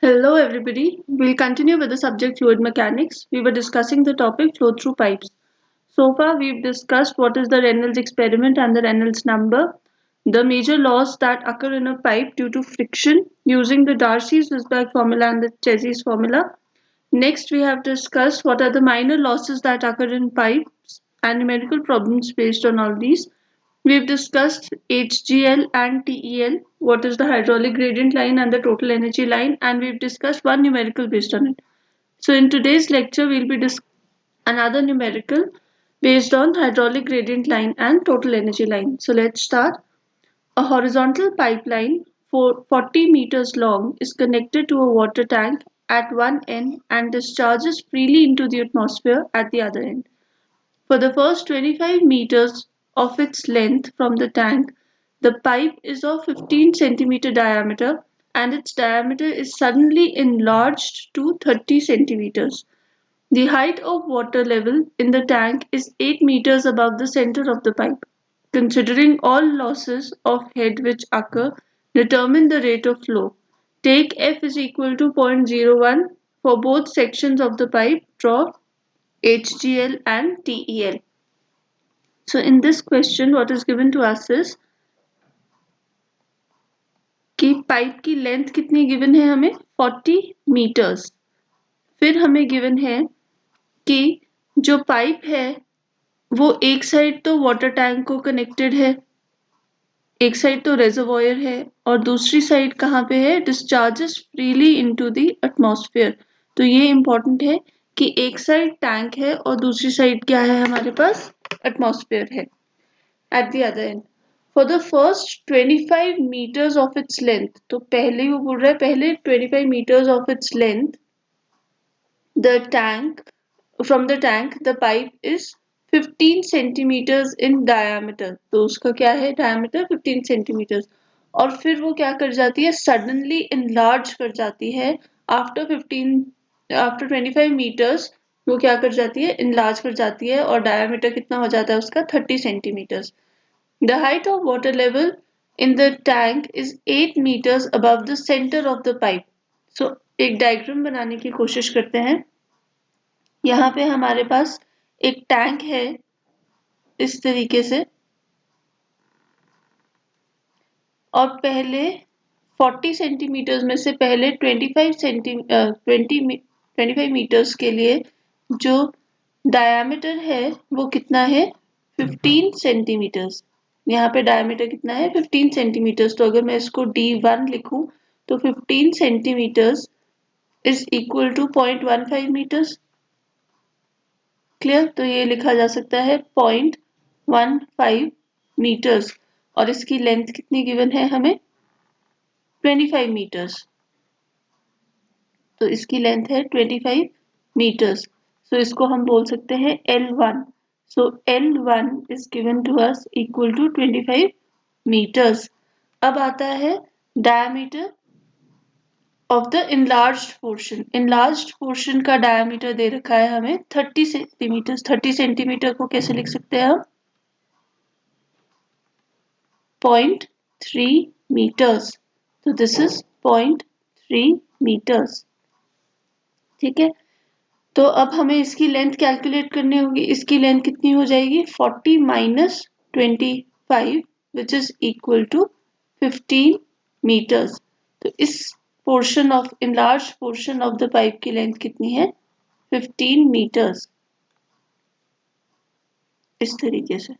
Hello everybody. We'll continue with the subject fluid mechanics. We were discussing the topic flow through pipes. So far we've discussed what is the Reynolds experiment and the Reynolds number, the major laws that occur in a pipe due to friction using the Darcy-Weisbach formula and the Chessy's formula. Next we have discussed what are the minor losses that occur in pipes and numerical problems based on all these. We've discussed HGL and TEL, what is the hydraulic gradient line and the total energy line, and we've discussed one numerical based on it. So in today's lecture, we'll be discussing another numerical based on hydraulic gradient line and total energy line. So let's start. A horizontal pipeline for 40 meters long is connected to a water tank at one end and discharges freely into the atmosphere at the other end. For the first 25 meters of its length from the tank, the pipe is of 15 centimeter diameter and its diameter is suddenly enlarged to 30 centimeters. The height of water level in the tank is 8 meters above the center of the pipe. Considering all losses of head which occur, determine the rate of flow. Take F is equal to 0.01 for both sections of the pipe. Draw HGL and TEL. So in this question what is given to us is कि pipe की length कितनी given है हमें 40 metres. फिर हमें given है कि जो पाइप है वो एक साइड तो वाटर टैंक को कनेक्टेड है, एक साइड तो रेजर्वॉयर है और दूसरी साइड कहाँ पे है, discharges freely into the atmosphere. तो ये इंपॉर्टेंट है कि एक साइड टैंक है और दूसरी साइड क्या है, हमारे पास एटमॉस्फेयर है at the other end. For the first 25 meters of its length, तो पहले वो बोल रहा है पहले 25 meters of its length, the tank from the tank the pipe is 15 centimeters in diameter. तो उसका क्या है diameter 15 centimeters. और फिर वो क्या कर जाती है, suddenly enlarge कर जाती है after 25 meters. वो क्या कर जाती है, enlarge कर जाती है और diameter कितना हो जाता है उसका 30 centimeters. The height of water level in the tank is 8 meters above the center of the pipe. So एक डायग्राम बनाने की कोशिश करते हैं. यहाँ पे हमारे पास एक टैंक है इस तरीके से और पहले 40 सेंटीमीटर्स में से पहले 25 मीटर्स के लिए जो डायामीटर है वो कितना है 15 सेंटीमीटर्स. यहाँ पे डायमीटर कितना है 15 सेंटीमीटर्स. तो अगर मैं इसको D1 लिखूं तो 15 centimetres is equal to 0.15 metres. Clear. तो ये लिखा जा सकता है 0.15 मीटर्स और इसकी लेंथ कितनी गिवन है हमें 25 मीटर्स. तो इसकी लेंथ है 25 मीटर्स. सो इसको हम बोल सकते हैं L1. So L1 is given to us equal to 25 meters. अब आता है diameter of the enlarged portion. Enlarged portion का diameter दे रखा है हमें 30 सेंटीमीटर. 30 सेंटीमीटर को कैसे लिख सकते हैं हम 0.3 meters. तो this is 0.3 meters. ठीक है. तो अब हमें इसकी लेंथ कैलकुलेट करनी होगी. इसकी लेंथ कितनी हो जाएगी 40 minus 25 which is equal to 15 meters. तो इस portion of enlarged portion of the pipe की लेंथ कितनी है 15 meters. इस तरीके से.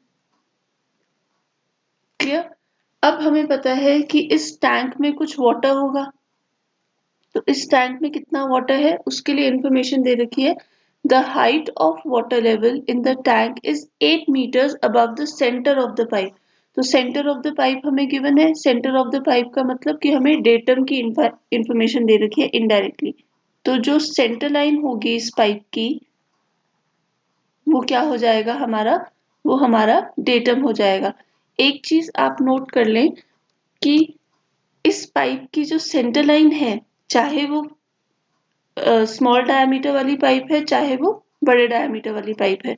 क्लियर. अब हमें पता है कि इस टैंक में कुछ वाटर होगा. तो इस टैंक में कितना वाटर है उसके लिए इंफॉर्मेशन दे रखी है. The height of water level in the tank is 8 meters above the center of the pipe. तो center of the pipe हमें given है. center of the pipe का मतलब कि हमें datum की इंफॉर्मेशन दे रखी है indirectly. तो जो center line होगी इस पाइप की वो क्या हो जाएगा हमारा, वो हमारा datum हो जाएगा. एक चीज आप नोट कर लें कि इस पाइप की जो सेंटर लाइन है चाहे वो स्मॉल डायमीटर वाली पाइप है चाहे वो बड़े डायमीटर वाली पाइप है,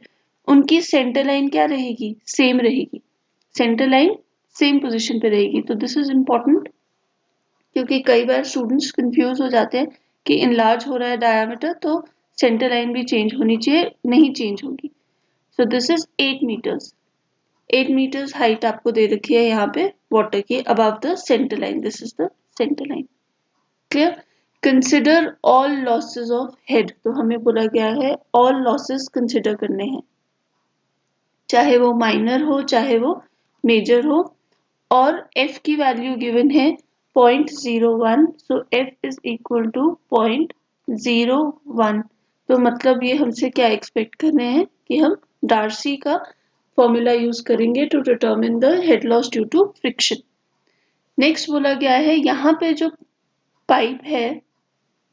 उनकी सेंटर लाइन क्या रहेगी, सेम रहेगी. सेंटर लाइन सेम पोजीशन पे रहेगी. तो दिस इज इम्पोर्टेंट क्योंकि कई बार स्टूडेंट्स कंफ्यूज हो जाते हैं कि इनलार्ज हो रहा है डायामीटर तो सेंटर लाइन भी चेंज होनी चाहिए, नहीं चेंज होगी। So this is 8 metres. 8 metres height आपको दे रखी है यहाँ पे वाटर की above the centre line. This is the centre line. Clear. Consider all losses of head. तो हमें बोला गया है ऑल लॉसेस कंसिडर करने हैं, चाहे वो माइनर हो चाहे वो मेजर हो। और f की वैल्यू गिवन है 0.01। सो f इज इक्वल टू 0.01। तो मतलब ये हमसे क्या एक्सपेक्ट कर रहे हैं कि हम डार्सी का फॉर्मूला यूज करेंगे to determine the head loss due to friction. Next बोला गया है यहाँ पे जो पाइप है,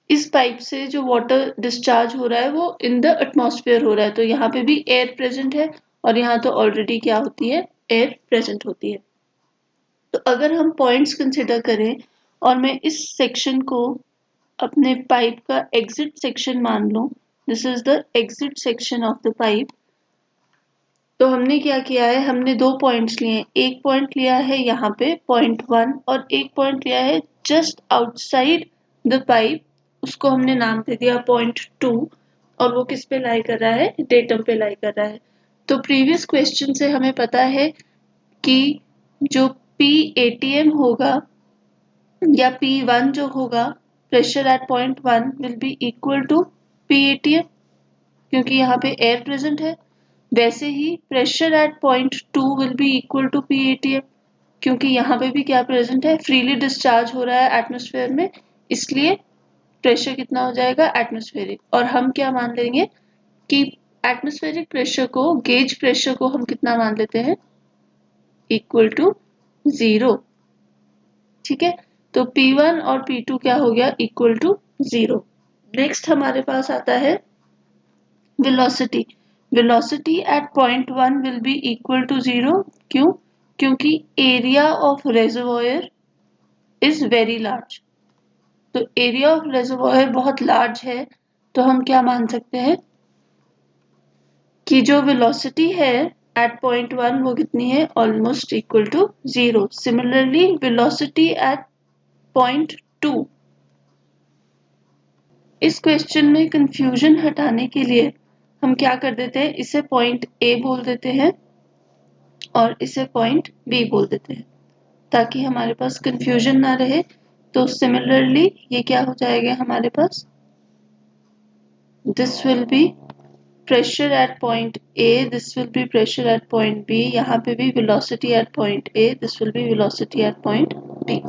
इस पाइप से जो वाटर डिस्चार्ज हो रहा है वो इन द एटमॉस्फेयर हो रहा है। तो यहाँ पे भी एयर प्रेजेंट है और यहाँ तो ऑलरेडी क्या होती है, एयर प्रेजेंट होती है। तो अगर हम पॉइंट्स कंसिडर करें और मैं इस सेक्शन को अपने पाइप का एग्जिट सेक्शन मान लूं, this is the exit section of the pipe. तो हमने क्या किया है, हमने दो पॉइंट्स लिए हैं। एक पॉइंट लिया है यहाँ पे 0.1 और एक पॉइंट लिया है जस्ट आउटसाइड द पाइप, उसको हमने नाम दे दिया 0.2। और वो किस पे लाई कर रहा है, डेटम पे लाई कर रहा है। तो प्रीवियस क्वेश्चन से हमें पता है कि जो PATM होगा या P1 जो होगा, pressure at 0.1 will be equal to PATM, क्योंकि यहाँ पे एयर प्रेजेंट है। वैसे ही pressure at 0.2 will be equal to PATM, क्योंकि यहाँ पे भी क्या प्रेजेंट है, फ्रीली डिस्चार्ज हो रहा है एटमोस्फेयर में, इसलिए प्रेशर कितना हो जाएगा, एटमोस्फेरिक। और हम क्या मान लेंगे कि एटमोस्फेरिक प्रेशर को, गेज प्रेशर को हम कितना मान लेते हैं, इक्वल टू 0। ठीक है, तो P1 और P2 क्या हो गया, इक्वल टू 0। नेक्स्ट हमारे पास आता है velocity. Velocity at 0.1 will be equal to 0। क्यों, क्योंकि area of reservoir is very large. तो एरिया ऑफ रेजर्वोयर बहुत लार्ज है, तो हम क्या मान सकते हैं कि जो वेलोसिटी है एट 0.1 वो कितनी है, almost equal to 0। Similarly velocity at 0.2। इस क्वेश्चन में कंफ्यूजन हटाने के लिए हम क्या कर देते हैं, इसे पॉइंट A बोल देते हैं और इसे पॉइंट B बोल देते हैं, ताकि हमारे पास कंफ्यूजन ना रहे। तो सिमिलरली ये क्या हो जाएगा हमारे पास, this will be pressure at point A, this will be pressure at point B। यहाँ पे भी velocity at point A, this will be velocity at point B।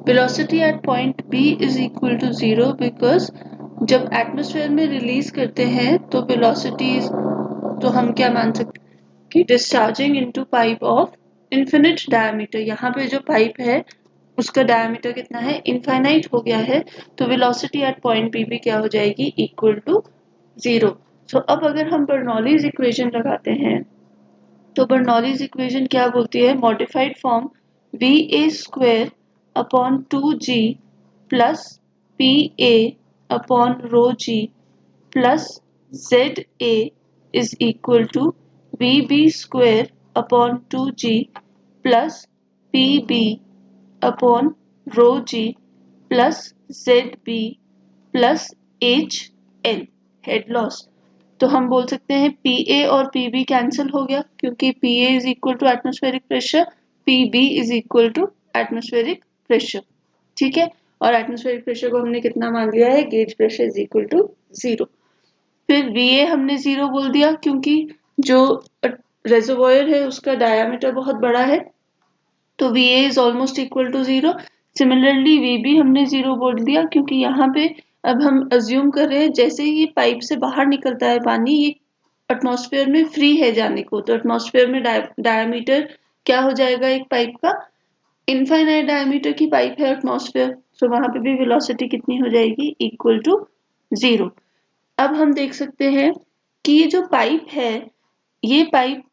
Velocity at point B is equal to 0 because जब atmosphere में release करते हैं तो velocity, तो हम क्या मान सकते हैं कि discharging into pipe of infinite diameter. यहाँ पे जो पाइप है उसका डायमीटर कितना है, इनफाइनाइट हो गया है। तो वेलोसिटी एट पॉइंट बी भी क्या हो जाएगी, इक्वल टू 0। सो अब अगर हम बर्नौलीज इक्वेशन लगाते हैं तो बर्नौलीज इक्वेशन क्या बोलती है, modified form VA square upon 2G plus PA upon rho G plus ZA is equal to VB square upon 2G plus PB upon rho G plus ZB plus HL, head loss. तो हम बोल सकते हैं PA और PB cancel हो गया, क्योंकि PA is equal to atmospheric pressure, PB is equal to atmospheric pressure. ठीक है, और एटमॉस्फेरिक प्रेशर को हमने कितना मान लिया है, gauge pressure is equal to 0। फिर VA हमने 0 बोल दिया क्योंकि जो रेजर्वोयर है उसका डायामीटर बहुत बड़ा है, तो VA is almost equal to 0। Similarly VB हमने 0 बोल दिया क्योंकि यहाँ पे अब हम अज्यूम कर रहे हैं जैसे ही पाइप से बाहर निकलता है पानी, ये एटमॉस्फेयर में फ्री है जाने को, तो एटमॉस्फेयर में डायमीटर क्या हो जाएगा एक पाइप का, इनफाइनाइट डायमीटर की पाइप है एटमॉस्फेयर, तो वहां पे भी वेलोसिटी कितनी हो जाएगी, इक्वल टू 0। अब हम देख सकते हैं कि ये जो पाइप है, ये पाइप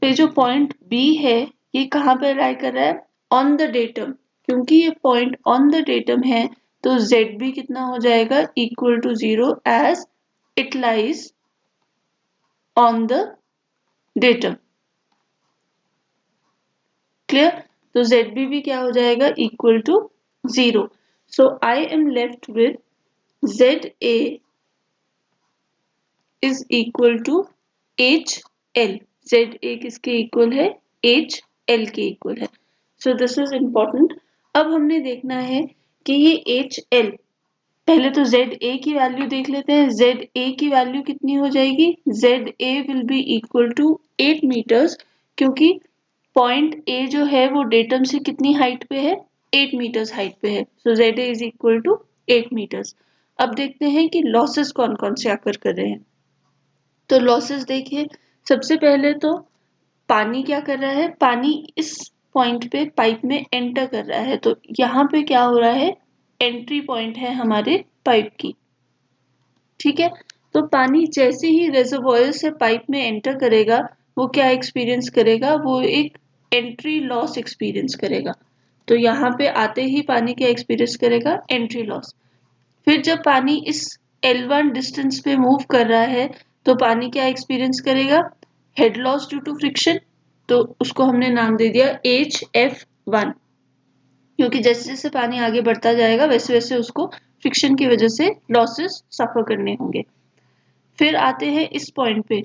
पे जो पॉइंट B है ये कहाँ पे लाई कर रहा है, ऑन द डेटम। क्योंकि ये पॉइंट ऑन द डेटम है तो ZB कितना हो जाएगा, equal to 0 as it lies on the datum. Clear, तो ZB भी क्या हो जाएगा, equal to 0। So I am left with ZA is equal to HL. ZA किसके इक्वल है? HL के इक्वल है. So this is important. अब हमने देखना है कि ये HL, पहले तो ZA की वैल्यू देख लेते हैं. ZA की वैल्यू कितनी हो जाएगी? ZA will be equal to 8 meters, क्योंकि पॉइंट A जो है वो डेटम से कितनी हाइट पे है? 8 meters हाइट पे है. So ZA is equal to 8 meters. अब देखते हैं कि लॉसेस कौन कौन से आकर कर रहे हैं. तो लॉसेस देखिए, सबसे पहले तो पानी क्या कर रहा है? पानी इस पॉइंट पे पाइप में एंटर कर रहा है. तो यहाँ पे क्या हो रहा है? एंट्री पॉइंट है हमारे पाइप की. ठीक है. तो पानी जैसे ही रिजर्वॉयर से पाइप में एंटर करेगा, वो क्या एक्सपीरियंस करेगा? वो एक एंट्री लॉस एक्सपीरियंस करेगा. तो यहाँ पे आते ही पानी क्या एक्सपीरियंस करेगा? Entry loss. फिर जब पानी इस L1 डिस्टेंस पे मूव कर रहा है, तो पानी क्या एक्सपीरियंस करेगा? Head loss due to friction. तो उसको हमने नाम दे दिया HF1, क्योंकि जैसे जैसे पानी आगे बढ़ता जाएगा वैसे वैसे उसको फ्रिक्शन की वजह से लॉसेस सफर करने होंगे. फिर आते हैं इस पॉइंट पे.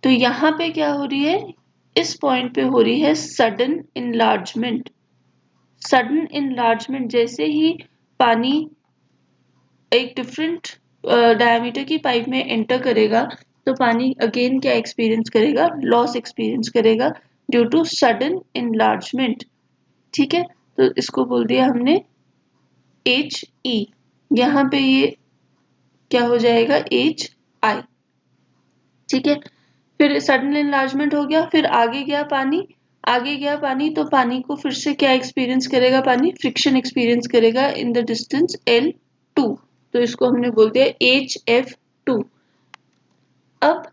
तो यहाँ पे क्या हो रही है? इस पॉइंट पे हो रही है सडन इनलार्जमेंट. सडन इनलार्जमेंट, जैसे ही पानी एक डिफरेंट डायमीटर की पाइप में एंटर करेगा, तो पानी अगेन क्या एक्सपीरियंस करेगा? लॉस एक्सपीरियंस करेगा ड्यू टू सडन इनलार्जमेंट. ठीक है. तो इसको बोल दिया हमने HE. यहाँ पे ये क्या हो जाएगा? HI. ठीक है. फिर सडन इनलार्जमेंट हो गया. फिर आगे गया पानी, तो पानी को फिर से क्या एक्सपीरियंस करेगा? पानी फ्रिक्शन एक्सपीरियंस करेगा इन द डिस्टेंस L2. तो इसको हमने बोल दिया HF2. अब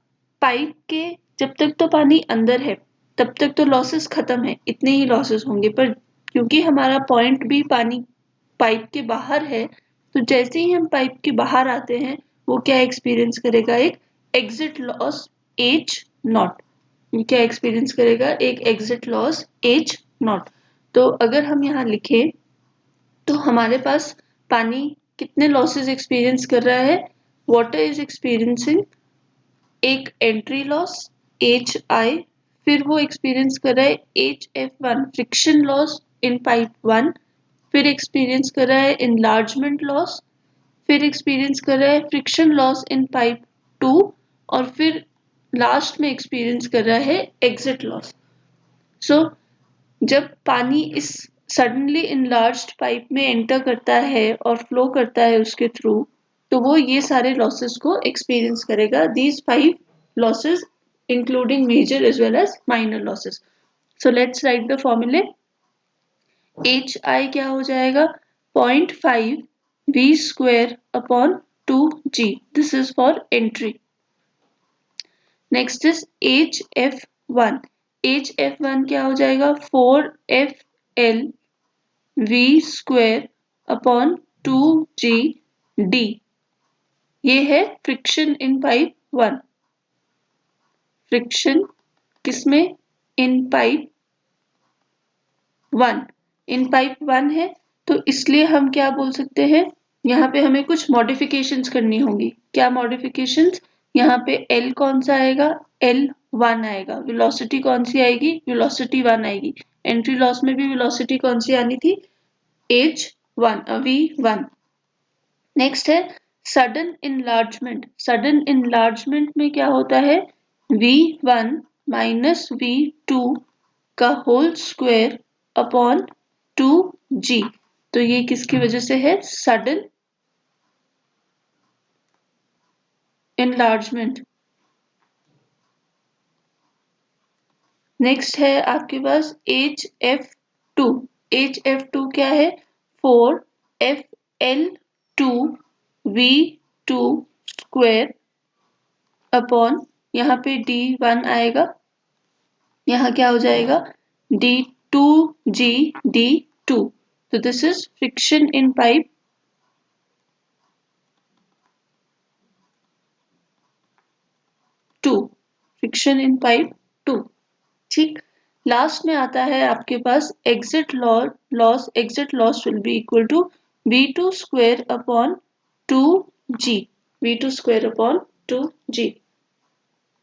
पाइप के जब तक तो पानी अंदर है तब तक तो लॉसेस खत्म है, इतने ही लॉसेस होंगे. पर क्योंकि हमारा पॉइंट भी पानी पाइप के बाहर है, तो जैसे ही हम पाइप के बाहर आते हैं, वो क्या एक्सपीरियंस करेगा? एक एग्जिट लॉस H0. क्या एक्सपीरियंस करेगा? एक एग्जिट लॉस H0. तो अगर हम यहाँ लिखें, तो हमारे पास पानी कितने लॉसेस एक्सपीरियंस कर रहा है? वाटर इज एक्सपीरियंसिंग एक एंट्री लॉस HI. फिर वो एक्सपीरियंस कर रहा है HF1 friction loss in pipe 1. फिर एक्सपीरियंस कर रहा है इनलार्जमेंट लॉस. फिर एक्सपीरियंस कर रहा है फ्रिक्शन लॉस इन पाइप 2. और फिर लास्ट में एक्सपीरियंस कर रहा है एग्जिट लॉस. सो जब पानी इस सडनली इनलार्ज्ड पाइप में एंटर करता है और फ्लो करता है उसके थ्रू, तो वो ये सारे लॉसेस को एक्सपीरियंस करेगा. These 5 losses including major as well as minor losses. So let's write the formulae. HI क्या हो जाएगा? 0.5 V square upon 2G. This is for entry. Next is HF1. HF1 क्या हो जाएगा? 4FL V square upon 2GD. ये है friction in pipe 1. Friction किसमें? इन pipe 1. इन pipe 1 है, तो इसलिए हम क्या बोल सकते हैं? यहाँ पे हमें कुछ मॉडिफिकेशंस करनी होंगी. क्या मॉडिफिकेशंस? यहाँ पे L कौन सा आएगा? L1 आएगा. वेलोसिटी कौन सी आएगी? वेलोसिटी 1 आएगी. एंट्री लॉस में भी वेलोसिटी कौन सी आनी थी? H1 V1. नेक्स्ट है सडन इनलार्जमेंट. सडन इनलार्जमेंट में क्या होता है? V1 माइनस V2 का होल स्क्वायर अपॉन 2G. तो ये किसकी वजह से है? Sudden enlargement. नेक्स्ट है आपके पास HF2. HF2 क्या है? 4FL2V2 स्क्वायर अपॉन, यहाँ पे D1 आएगा, यहाँ क्या हो जाएगा? D2GD2. तो this is friction in pipe 2. Friction in pipe 2. ठीक. लास्ट में आता है आपके पास exit loss. Exit loss will be equal to V2 square upon 2G, V2 square upon 2G।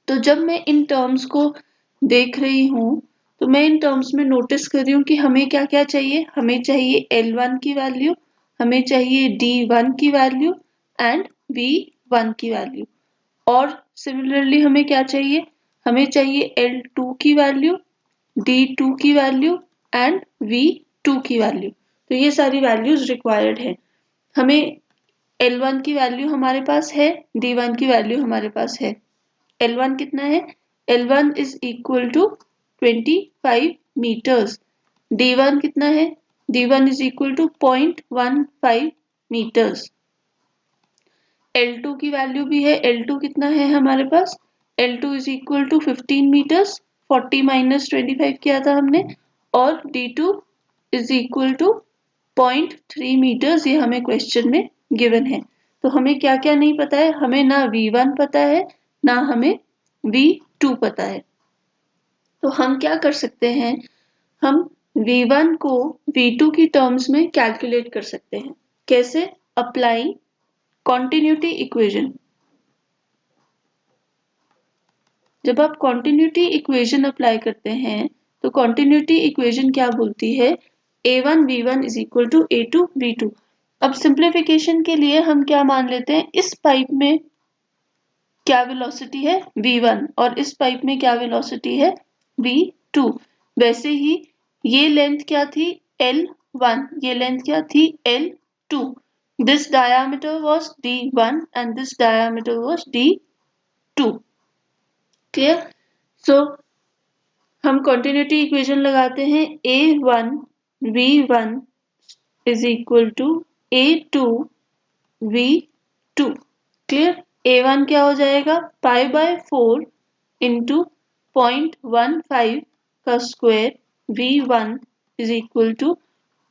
तो जब मैं इन टर्म्स को देख रही हूँ तो मैं इन टर्म्स में नोटिस कर रही हूँ कि हमें क्या क्या चाहिए। हमें चाहिए L1 की वैल्यू, हमें चाहिए D1 की वैल्यू एंड V1 की वैल्यू। और सिमिलरली हमें क्या चाहिए, हमें चाहिए L2 की वैल्यू, D2 की वैल्यू एंड V2 की वैल्यू। तो ये सारी वैल्यूज रिक्वायर्ड है। हमें L1 की वैल्यू हमारे पास है, D1 की वैल्यू हमारे पास है। L1 कितना है, L1 is equal to 25 meters। D1 कितना है, D1 is equal to 0.15 meters। L2 की वैल्यू भी है, L2 कितना है हमारे पास, L2 is equal to 15 meters, 40 minus 25 किया था हमने। और D2 is equal to 0.3 meters, ये हमें क्वेश्चन में गिवन है। तो हमें क्या क्या नहीं पता है, हमें ना V1 पता है ना हमें V2 पता है। तो हम क्या कर सकते हैं, हम V1 को V2 की टर्म्स में कैलकुलेट कर सकते हैं। कैसे, अप्लाई कॉन्टिन्यूटी इक्वेशन। जब आप कॉन्टिन्यूटी इक्वेशन अप्लाई करते हैं तो कॉन्टिन्यूटी इक्वेशन क्या बोलती है, A1 V1 is equal to A2 V2। अब सिंप्लीफिकेशन के लिए हम क्या मान लेते हैं, इस पाइप में क्या वेलोसिटी है V1 और इस पाइप में क्या वेलोसिटी है V2। वैसे ही ये लेंथ क्या थी L1, ये लेंथ क्या थी L2। This diameter was D1 and this diameter was D2। Clear. So हम कंटिन्यूटी इक्वेशन लगाते हैं, A1 V1 is equal to A2 V2। Clear. A1 क्या हो जाएगा, π/4 इंटू 0.15 का square V1 is equal to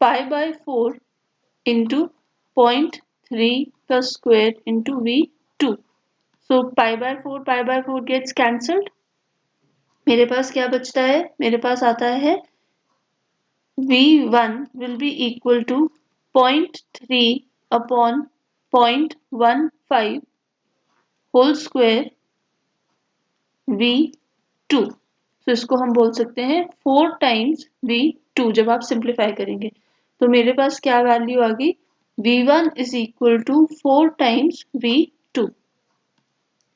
π/4 into 0.3 का square into V2। So π/4 gets cancelled। मेरे पास क्या बचता है, मेरे पास आता है V1 will be equal to 0.3 upon 0.15 whole square V2। तो इसको हम बोल सकते हैं 4 टाइम्स V2 जब आप सिंप्लीफाई करेंगे। तो मेरे पास क्या वैल्यू आ गई, V1 is equal to 4 times V2।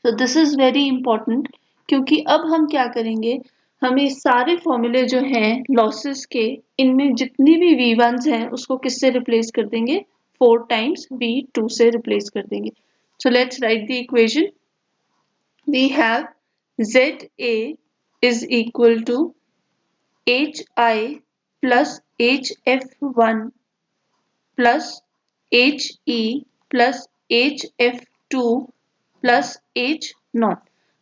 तो दिस इज वेरी इंपॉर्टेंट, क्योंकि अब हम क्या करेंगे, हमें सारे फॉर्मूले जो हैं लॉसेस के, इनमें जितनी भी V1s हैं उसको किससे रिप्लेस कर देंगे, 4 टाइम्स V2 से रिप्लेस कर देंगे। सो let's write the equation. We have ZA is equal to HI plus HF1 plus HE plus HF2 plus H0।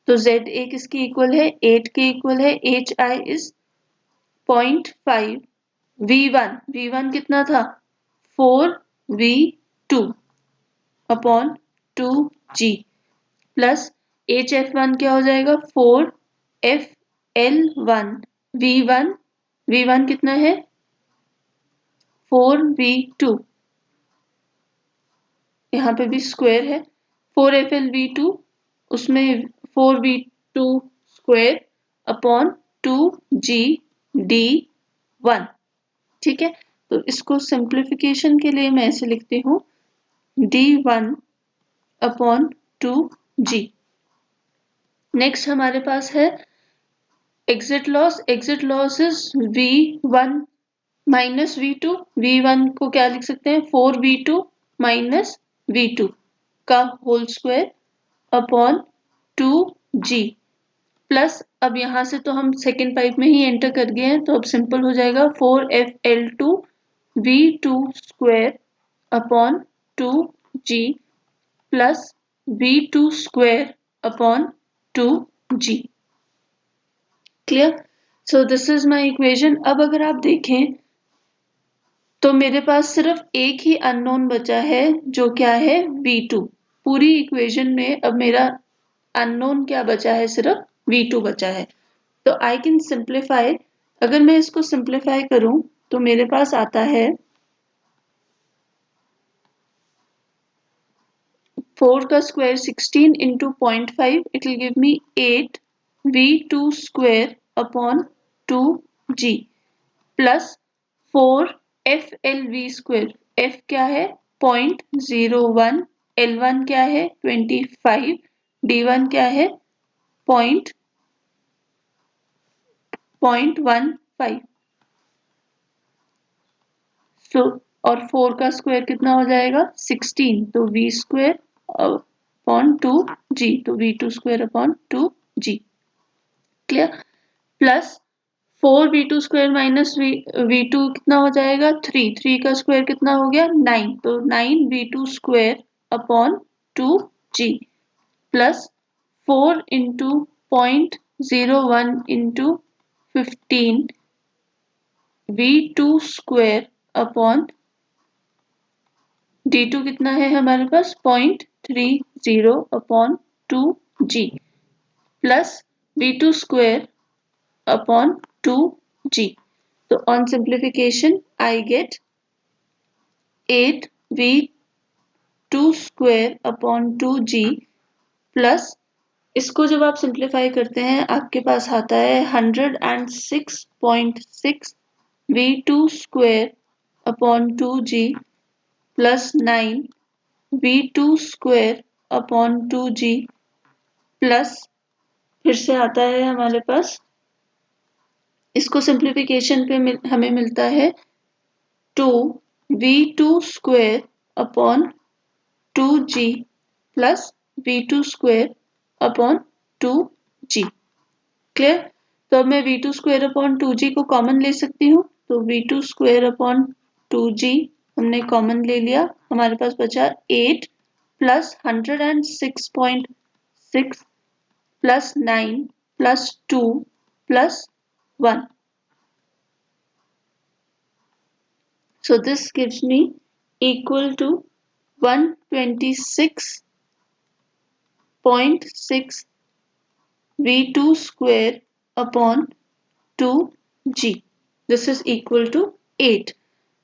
तो ZA किसकी इक्वल है, 8 के इक्वल है, HI is 0.5, V1 कितना था 4V2 upon 2G plus HF1 क्या हो जाएगा 4FL1 V1 कितना है 4V2, यहाँ पे भी स्क्वायर है 4FLV2, उसमें 4V2 स्क्वायर अपॉन 2GD1। ठीक है, तो इसको सिंप्लीफिकेशन के लिए मैं ऐसे लिखती हूँ D1 अपॉन 2G। नेक्स्ट हमारे पास है exit loss. Exit loss is V1 minus V2। V1 को क्या लिख सकते हैं 4V2 माइनस V2 का whole square upon 2G plus, अब यहाँ से तो हम सेकेंड पाइप में ही एंटर कर गए हैं तो अब सिंपल हो जाएगा 4FL2 V2 square upon 2G plus V2 square upon 2G। Clear. So this is my equation. अब अगर आप देखें तो मेरे पास सिर्फ एक ही अननोन बचा है जो क्या है V2। पूरी इक्वेशन में अब मेरा अननोन क्या बचा है, सिर्फ V2 बचा है। तो आई कैन सिंप्लीफाई, अगर मैं इसको सिंप्लीफाई करूं तो मेरे पास आता है 4 का square 16 into 0.5, it will give me 8 V2 square upon 2G plus 4 FLV square. F क्या है 0.01, L1 क्या है 25, D1 क्या है 0.15. सो और 4 का स्क्वायर कितना हो जाएगा 16, तो V स्क्वायर अपॉन 2G, तो V2 square upon 2G. Clear. Plus 4V2 square minus V2 कितना हो जाएगा 3 का स्क्वायर कितना हो गया 9, तो 9V2 square upon 2G plus 4 into 0.01 into 15 V2 square upon D2 कितना है हमारे पास 0.30 upon 2G plus V2 square upon 2G. तो on simplification I get 8V2 square upon 2G plus इसको जब आप सिंप्लीफाई करते हैं आपके पास आता है 106.6 V2 square upon 2G plus 9 V2 square upon 2G plus फिर से आता है हमारे पास, इसको सिंप्लीफिकेशन पे हमें मिलता है 2V2 square upon 2G plus V2 square upon 2G. Clear. तो अब मैं V2 square upon 2G को कॉमन ले सकती हूँ, तो V2 square upon 2G हमने कॉमन ले लिया, हमारे पास बचा 8 plus 106.6 plus 9 plus 2 plus 1. So this gives me equal to 126.6 V2 square upon 2G. This is equal to 8.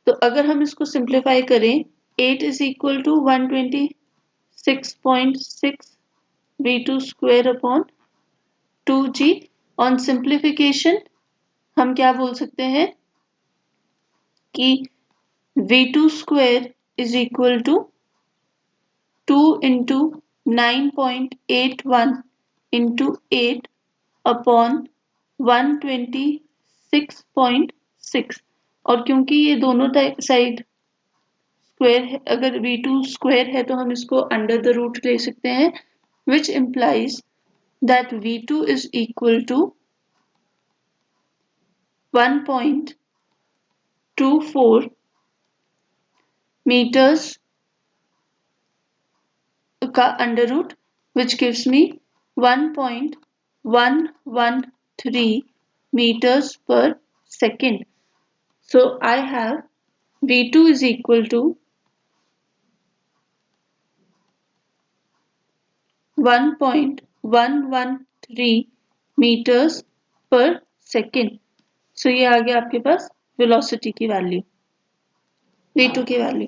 तो अगर हम इसको सिंप्लीफाई करें 8 is equal to 126.6 V2 square upon 2G. On simplification हम क्या बोल सकते हैं कि V2 square is equal to 2 into 9.81 into 8 upon 126.6. और क्योंकि ये दोनों साइड स्क्वायर है, अगर V2 स्क्वायर है तो हम इसको अंडर द रूट ले सकते हैं, which implies that V2 is equal to 1.24 meters का under root which gives me 1.113 meters per second. So I have V2 is equal to 1.113 meters per second. So ये आ गया आपके पास वेलोसिटी की value, V2 की value.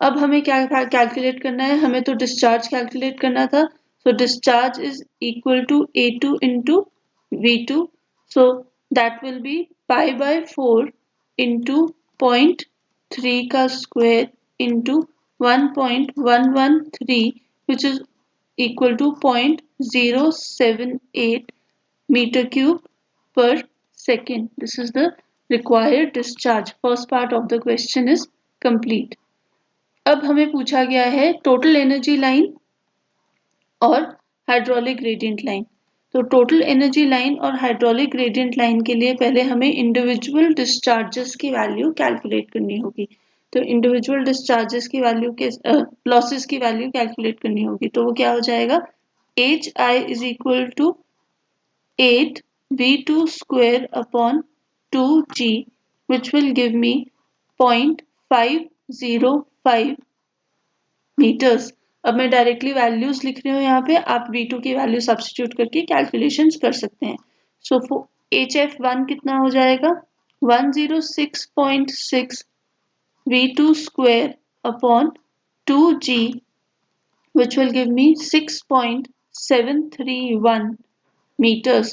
अब हमें क्या calculate करना है, हमें तो डिस्चार्ज कैलकुलेट करना था. So discharge is equal to A2 into V2. So that will be pi by 4 into 0.3 का square into 1.113 which is equal to 0.078 meter cube per second. This is the required discharge. First part of the question is complete. अब हमें पूछा गया है total energy line और hydraulic gradient line. तो total energy line और hydraulic gradient line के लिए पहले हमें इंडिविजुअल डिस्चार्जेस की वैल्यू कैलकुलेट करनी होगी. तो इंडिविजुअल डिस्चार्जेस की वैल्यू के लॉसेस की वैल्यू कैलकुलेट करनी होगी. तो वो क्या हो जाएगा HI is equal to 8 V2 square upon 2G which will give me 0.505 meters. अब मैं डायरेक्टली वैल्यूज लिख रही हूँ यहाँ पे, आप V2 की वैल्यू सब्स्टिट्यूट करके कैलकुलेशंस कर सकते हैं. सो HF1 कितना हो जाएगा 106.6 V2 square upon 2G which will give me 6.731 meters.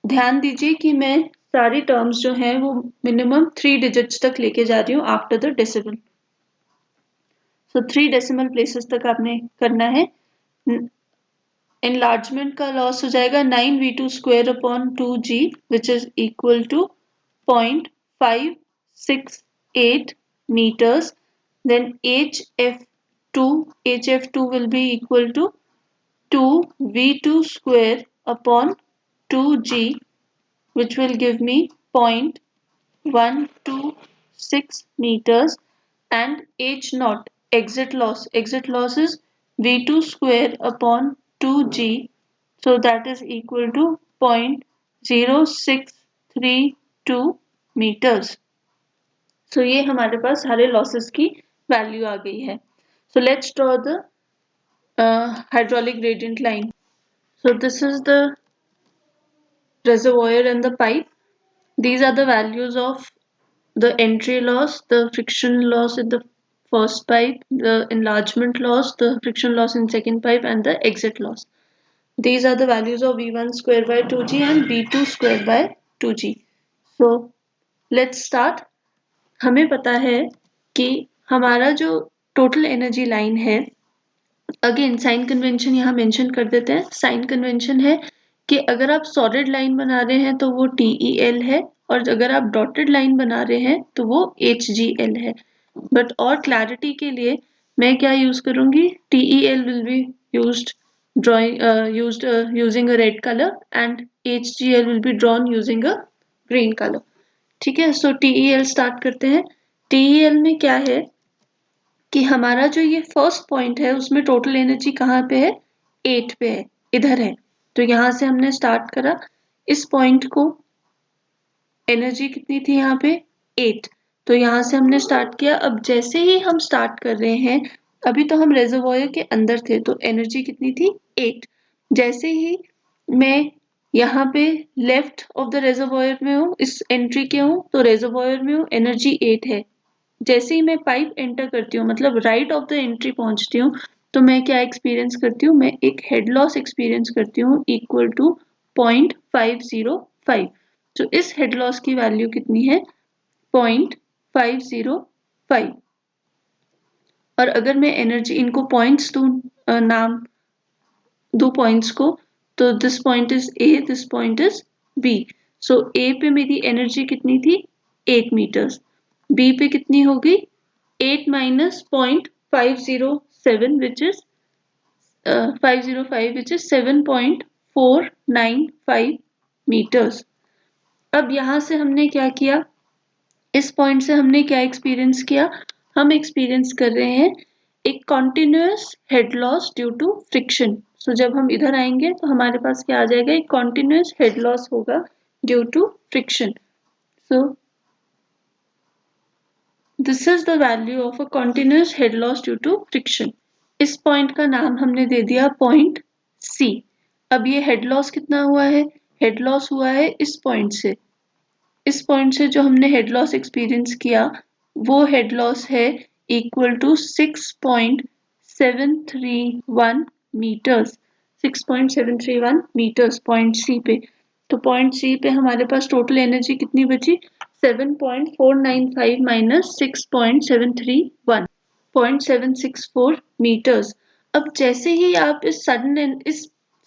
ध्यान दीजिए कि मैं सारी टर्म्स जो हैं वो मिनिमम 3 डिजिट्स तक लेके जा रही हूँ after the decimal. So 3 decimal places तक आपने करना है. enlargement का लॉस हो जाएगा 9v2 square upon 2g which is equal to 0.568 meters. Then hf2 will be equal to 2v2 square upon 2g which will give me 0.126 meters. And h naught exit loss is v2 square upon 2g, so that is equal to 0.0632 meters. So ये हमारे पास सारे losses की value आ गई है. So let's draw the hydraulic gradient line. So this is the reservoir and the pipe. These are the values of the entry loss, the friction loss in the first pipe, the enlargement loss, the friction loss in second pipe, and the exit loss. These are the values of V1 square by 2g and V2 square by 2g. So let's start. हमें पता है कि हमारा जो total energy line है, again sine convention यहाँ mention कर देते हैं. साइन कन्वेंशन है कि अगर आप सॉलिड लाइन बना रहे हैं तो वो TEL है और अगर आप डॉटेड लाइन बना रहे हैं तो वो HGL है. बट और क्लैरिटी के लिए मैं क्या यूज करूंगी, TEL will be used using a red color and HGL will be drawn using a green color. ठीक है. सो TEL स्टार्ट करते हैं. TEL में क्या है कि हमारा जो ये फर्स्ट पॉइंट है उसमें टोटल एनर्जी कहाँ पे है, 8 पे है, इधर है. तो यहाँ से हमने स्टार्ट करा. इस पॉइंट को एनर्जी कितनी थी यहाँ पे, 8. तो यहाँ से हमने स्टार्ट किया. अब जैसे ही हम स्टार्ट कर रहे हैं, अभी तो हम रेजर्वोयर के अंदर थे तो एनर्जी कितनी थी, 8. जैसे ही मैं यहाँ पे लेफ्ट ऑफ द रेजर्वोयर में हूँ, इस एंट्री के हूँ तो रेजर्वोयर में हूँ, एनर्जी 8 है. जैसे ही मैं पाइप एंटर करती हूँ, मतलब राइट ऑफ द एंट्री पहुंचती हूँ, तो मैं क्या एक्सपीरियंस करती हूँ, मैं एक हेड लॉस एक्सपीरियंस करती हूँ इक्वल टू 0.505. तो इस हेड लॉस की वैल्यू कितनी है, 0.505. और अगर मैं एनर्जी इनको पॉइंट्स दूं, नाम दो पॉइंट्स को, तो this point is A, this point is B. So A पे मेरी एनर्जी कितनी थी, 8 मीटर्स. बी पे कितनी होगी, 8 minus 0.507 which is 505 which is 7.495 meters. अब यहाँ से हमने क्या किया, इस पॉइंट से हमने क्या एक्सपीरियंस किया, हम एक्सपीरियंस कर रहे हैं एक continuous head loss due to friction. So जब हम इधर आएंगे तो हमारे पास क्या आ जाएगा, एक कॉन्टिन्यूअस हेड लॉस होगा due to friction. So this is the value of a continuous head loss due to friction. इस पॉइंट का नाम हमने दे दिया पॉइंट C. अब ये हेड लॉस कितना हुआ है, हेड लॉस हुआ है इस पॉइंट से. इस पॉइंट से जो हमने हेड लॉस एक्सपीरियंस किया वो हेड लॉस है equal to 6.731 metres. 6.731 metres point C पे. तो पॉइंट C पे हमारे पास टोटल एनर्जी कितनी बची, 7.495 minus 6.731, 0.764 meters. अब जैसे ही आप इस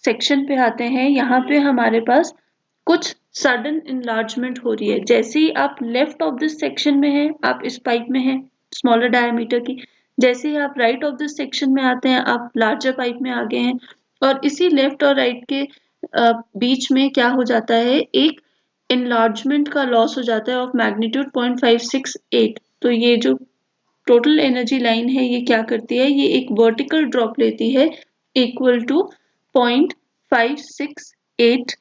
सेक्शन पे आते हैं, यहाँ पे हमारे पास कुछ सडन इनलार्जमेंट हो रही है. जैसे ही आप लेफ्ट ऑफ दिस सेक्शन में हैं, आप इस पाइप में हैं स्मॉलर डायमीटर की. जैसे ही आप राइट ऑफ दिस सेक्शन में आते हैं, आप लार्जर पाइप में आ गए हैं. और इसी लेफ्ट और राइट के बीच में क्या हो जाता है, एक enlargement का लॉस हो जाता है ऑफ मैग्नीट्यूड 0.568. तो ये जो टोटल एनर्जी लाइन है ये क्या करती है, ये एक वर्टिकल ड्रॉप लेती है इक्वल टू 0.568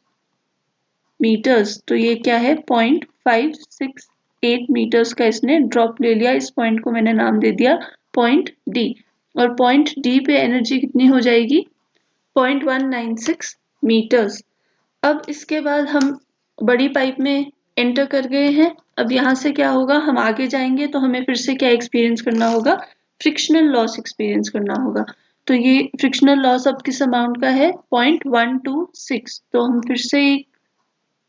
मीटर्स. तो ये क्या है, 0.568 मीटर्स का इसने ड्रॉप ले लिया. इस पॉइंट को मैंने नाम दे दिया पॉइंट D. और पॉइंट D पे एनर्जी कितनी हो जाएगी, 0.196 मीटर्स. अब इसके बाद हम बड़ी पाइप में एंटर कर गए हैं. अब यहाँ से क्या होगा, हम आगे जाएंगे तो हमें फिर से क्या एक्सपीरियंस करना होगा, फ्रिक्शनल लॉस एक्सपीरियंस करना होगा. तो ये फ्रिक्शनल लॉस अब किस अमाउंट का है, 0.126। तो हम फिर से एक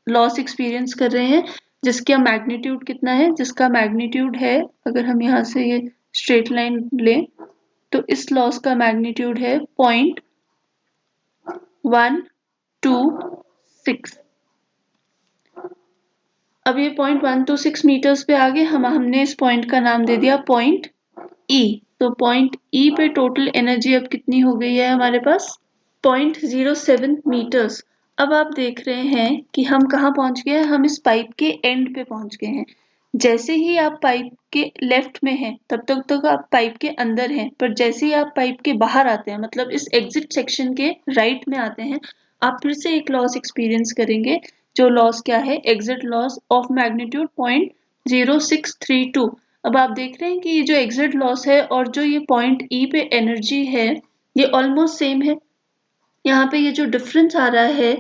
लॉस एक्सपीरियंस कर रहे हैं जिसका मैग्नीट्यूड कितना है, जिसका मैग्नीट्यूड है, अगर हम यहाँ से ये स्ट्रेट लाइन लें तो इस लॉस का मैग्नीट्यूड है 0.126। अब ये 0.126 मीटर्स पे आगे हमने इस पॉइंट का नाम दे दिया पॉइंट ई। तो पॉइंट ई पे टोटल एनर्जी अब कितनी हो गई है हमारे पास, 0.07 मीटर्स। अब आप देख रहे हैं कि हम कहाँ पहुंच गए हैं, हम इस पाइप के एंड पे पहुंच गए हैं। जैसे ही आप पाइप के लेफ्ट में हैं तब तक तो आप पाइप के अंदर हैं, पर जैसे ही आप पाइप के बाहर आते हैं, मतलब इस एग्जिट सेक्शन के राइट में आते हैं, आप फिर से एक लॉस एक्सपीरियंस करेंगे। जो लॉस क्या है, एग्जिट लॉस ऑफ मैग्नीट्यूड 0.0632। अब आप देख रहे हैं कि ये जो एग्जिट लॉस है और जो ये पॉइंट ई पे एनर्जी है ये ऑलमोस्ट सेम है। यहाँ पे ये जो डिफरेंस आ रहा है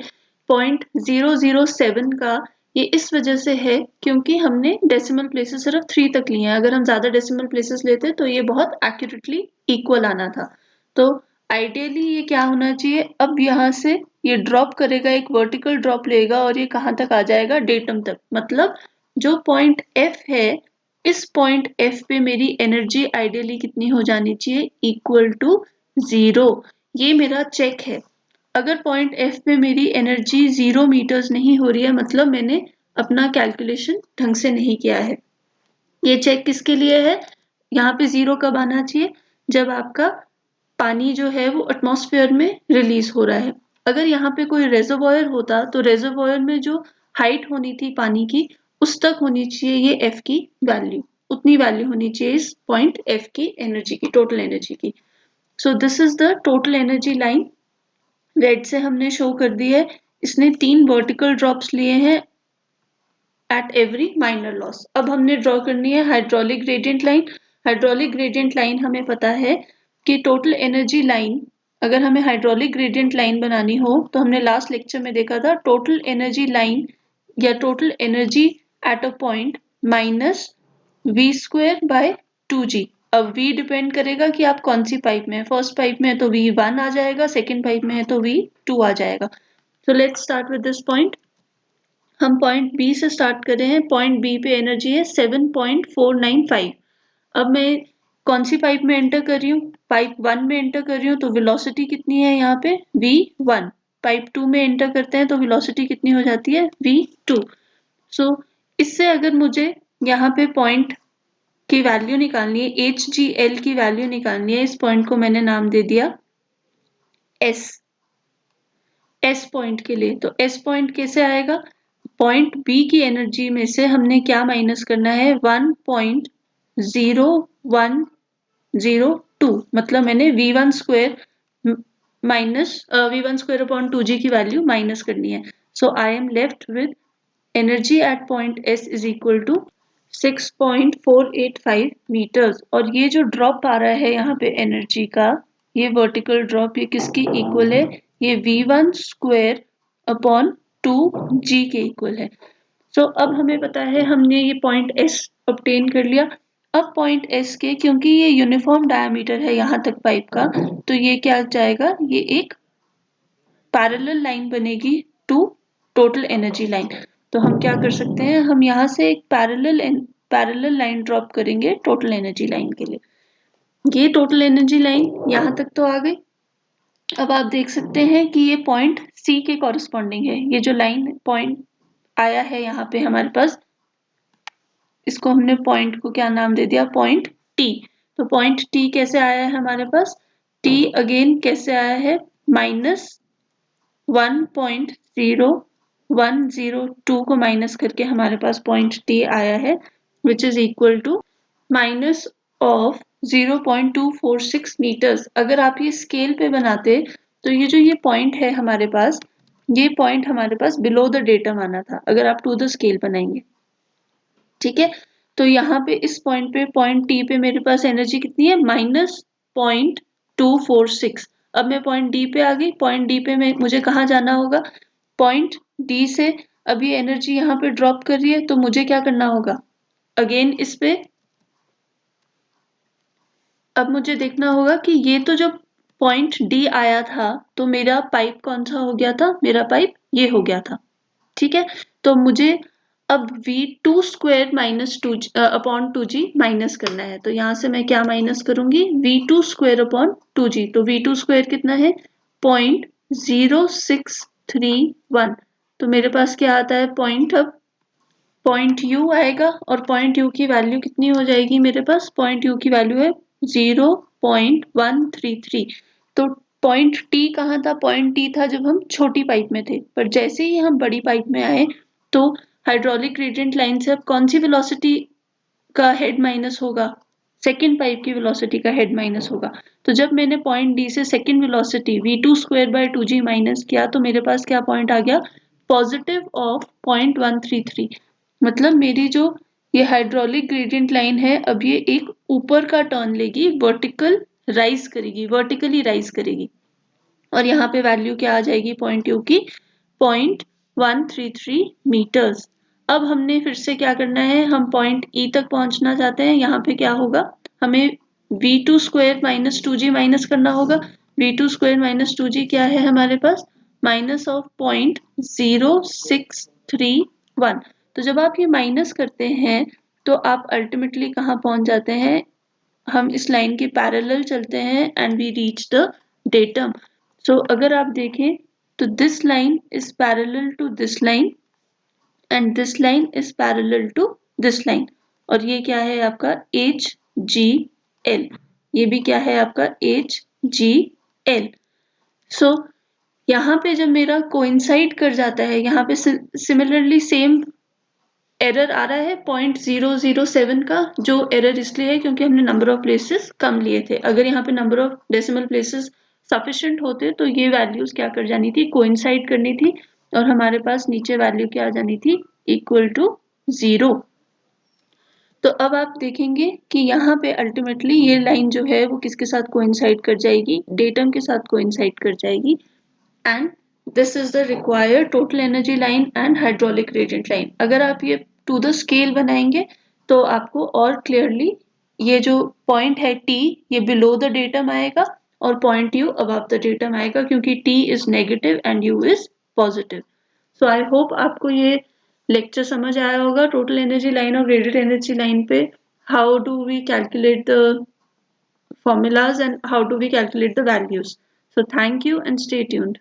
0.007 का, ये इस वजह से है क्योंकि हमने डेसिमल प्लेसेस सिर्फ 3 तक लिए हैं। अगर हम ज्यादा डेसिमल प्लेसेस लेते तो ये बहुत एक्यूरेटली इक्वल आना था। तो आइडियली ये क्या होना चाहिए, अब यहाँ से ये ड्रॉप करेगा, एक वर्टिकल ड्रॉप लेगा और ये कहाँ तक आ जाएगा, डेटम तक। मतलब जो पॉइंट एफ है, इस पॉइंट एफ पे मेरी एनर्जी आइडियली कितनी हो जानी चाहिए, इक्वल टू 0। ये मेरा चेक है। अगर पॉइंट एफ पे मेरी एनर्जी 0 मीटर्स नहीं हो रही है, मतलब मैंने अपना कैलकुलेशन ढंग से नहीं किया है। ये चेक किसके लिए है, यहाँ पे 0 कब आना चाहिए, जब आपका पानी जो है वो एटमॉस्फेयर में रिलीज हो रहा है। अगर यहाँ पे कोई रेजर्वॉयर होता तो रेजर्वॉयर में जो हाइट होनी थी पानी की, उस तक होनी चाहिए ये एफ की वैल्यू, उतनी वैल्यू होनी चाहिए इस पॉइंट एफ की एनर्जी की, टोटल एनर्जी की। सो this is the total energy line, red से हमने शो कर दी है। इसने 3 वर्टिकल ड्रॉप्स लिए हैं एट एवरी माइनर लॉस। अब हमने ड्रॉ करनी है hydraulic gradient line. Hydraulic gradient line हमें पता है कि टोटल एनर्जी लाइन, अगर हमें हाइड्रोलिक ग्रेडियंट लाइन बनानी हो तो हमने लास्ट लेक्चर में देखा था टोटल एनर्जी लाइन या total energy at a point minus V square by 2g। अब v डिपेंड करेगा कि आप कौन सी पाइप में है, फर्स्ट पाइप में है तो v1 आ जाएगा, सेकेंड पाइप में है तो v2 आ जाएगा। तो let's start with this point. हम पॉइंट बी से स्टार्ट कर रहे हैं। पॉइंट बी पे एनर्जी है 7.495। अब मैं कौन सी पाइप में एंटर कर रही हूँ, पाइप 1 में एंटर कर रही हूँ, तो वेलोसिटी कितनी है यहाँ पे, v1। पाइप 2 में एंटर करते हैं तो वेलोसिटी कितनी हो जाती है, v2। सो इससे अगर मुझे यहाँ पे पॉइंट की वैल्यू निकालनी है, HGL की वैल्यू निकालनी है, इस पॉइंट को मैंने नाम दे दिया S पॉइंट के लिए। तो S पॉइंट कैसे आएगा, पॉइंट B की एनर्जी में से हमने क्या माइनस करना है, 1.0102। मतलब मैंने V1 square minus V1 square upon 2g की वैल्यू माइनस करनी है। So I am left with energy at point S is equal to 6.485 metres. और ये जो ड्रॉप आ रहा है यहाँ पे एनर्जी का, ये वर्टिकल ड्रॉप, ये किसकी इक्वल है, ये v1 स्क्वायर अपॉन 2g के इक्वल है। सो अब हमें पता है, हमने ये पॉइंट S ऑब्टेन कर लिया। अब पॉइंट S के, क्योंकि ये यूनिफॉर्म डायमीटर है यहाँ तक पाइप का, तो ये क्या जाएगा, ये एक पैरेलल लाइन बनेगी टू टोटल एनर्जी लाइन। तो हम क्या कर सकते हैं, हम यहाँ से एक पैरेलल लाइन ड्रॉप करेंगे टोटल एनर्जी लाइन के लिए। ये टोटल एनर्जी लाइन यहाँ तक तो आ गई। अब आप देख सकते हैं कि ये पॉइंट C के कॉरेस्पॉन्डिंग है। ये जो लाइन पॉइंट आया है यहाँ पे हमारे पास, इसको हमने पॉइंट को क्या नाम दे दिया, पॉइंट T। तो पॉइंट T कैसे आया है हमारे पास, T अगेन कैसे आया है, माइनस 1.0102 को माइनस करके हमारे पास पॉइंट T आया है, which is equal to minus of 0.246 metres. अगर आप ये स्केल पे बनाते तो ये पॉइंट है हमारे पास, ये पॉइंट हमारे पास बिलो द डेटम आना था अगर आप टू द स्केल बनाएंगे। ठीक है, तो यहाँ पे इस पॉइंट पे, पॉइंट टी पे मेरे पास एनर्जी कितनी है, -0.246। अब मैं पॉइंट डी पे आ गई। पॉइंट डी पे मुझे कहाँ जाना होगा, पॉइंट डी से अब ये एनर्जी यहाँ पे ड्रॉप कर रही है, तो मुझे क्या करना होगा, अगेन इस पे अब मुझे देखना होगा कि ये तो जो पॉइंट डी आया था तो मेरा पाइप कौन सा हो गया था, मेरा पाइप ये हो गया था। ठीक है, तो मुझे अब V2 square minus two upon two g minus करना है। तो यहाँ से मैं क्या माइनस करूंगी, V2 स्क्वायर अपॉन टू जी। तो V2 स्क्वायर कितना है, 0.0631। तो मेरे पास क्या आता है पॉइंट, अब पॉइंट यू आएगा और पॉइंट यू की वैल्यू कितनी हो जाएगी, मेरे पास पॉइंट यू की वैल्यू है 0.133। तो पॉइंट टी कहाँ था, पॉइंट टी था जब हम छोटी पाइप में थे, पर जैसे ही हम बड़ी पाइप में आए तो हाइड्रोलिक ग्रेडियंट लाइन से अब कौन सी वेलोसिटी का हेड माइनस होगा, सेकेंड पाइप की वेलोसिटी का हेड माइनस होगा। तो जब मैंने पॉइंट डी से second velocity V2 square by 2g minus किया तो मेरे पास क्या पॉइंट आ गया, पॉजिटिव ऑफ 0.133। मतलब मेरी जो ये हाइड्रोलिक ग्रेडियंट लाइन है अब ये एक ऊपर का टर्न लेगी, वर्टिकल राइज करेगी, वर्टिकली राइज करेगी। और यहाँ पे वैल्यू क्या आ जाएगी पॉइंट यू की, 0.133 मीटर्स। अब हमने फिर से क्या करना है, हम पॉइंट ई तक पहुंचना चाहते हैं। यहाँ पे क्या होगा, हमें V2 square minus to g minus करना होगा। V2 स्क्वायर माइनस टू जी क्या है हमारे पास, माइनस ऑफ 0.0631। तो जब आप ये माइनस करते हैं तो आप अल्टीमेटली कहाँ पहुंच जाते हैं, हम इस लाइन के पैरेलल चलते हैं and we reach the datum. So अगर आप देखें तो this line is parallel to this line and this line is parallel to this line. और ये क्या है आपका HGL, ये भी क्या है आपका HGL। सो यहाँ पे जब मेरा कोइंसाइड कर जाता है, यहाँ पे सिमिलरली सेम एरर आ रहा है 0.007 का, जो एरर इसलिए है क्योंकि हमने नंबर ऑफ प्लेसेस कम लिए थे। अगर यहाँ पे number of decimal places sufficient होते तो ये वैल्यूज क्या कर जानी थी, कोइंसाइड करनी थी और हमारे पास नीचे वैल्यू क्या आ जानी थी, इक्वल टू 0। तो अब आप देखेंगे कि यहाँ पे अल्टीमेटली ये लाइन जो है वो किसके साथ कोइंसाइड कर जाएगी, डेटम के साथ कोइंसाइड कर जाएगी। And this is the required total energy line and hydraulic gradient line. अगर आप ये टू द स्केल बनाएंगे तो आपको और क्लियरली ये जो पॉइंट है टी ये बिलो द डेटम आएगा और point U above the datum आएगा, क्योंकि T is negative and U is positive. So I hope आपको ये लेक्चर समझ आया होगा टोटल एनर्जी लाइन और ग्रेडियंट एनर्जी लाइन पे how do we calculate the formulas and how do we calculate the values. So thank you and stay tuned.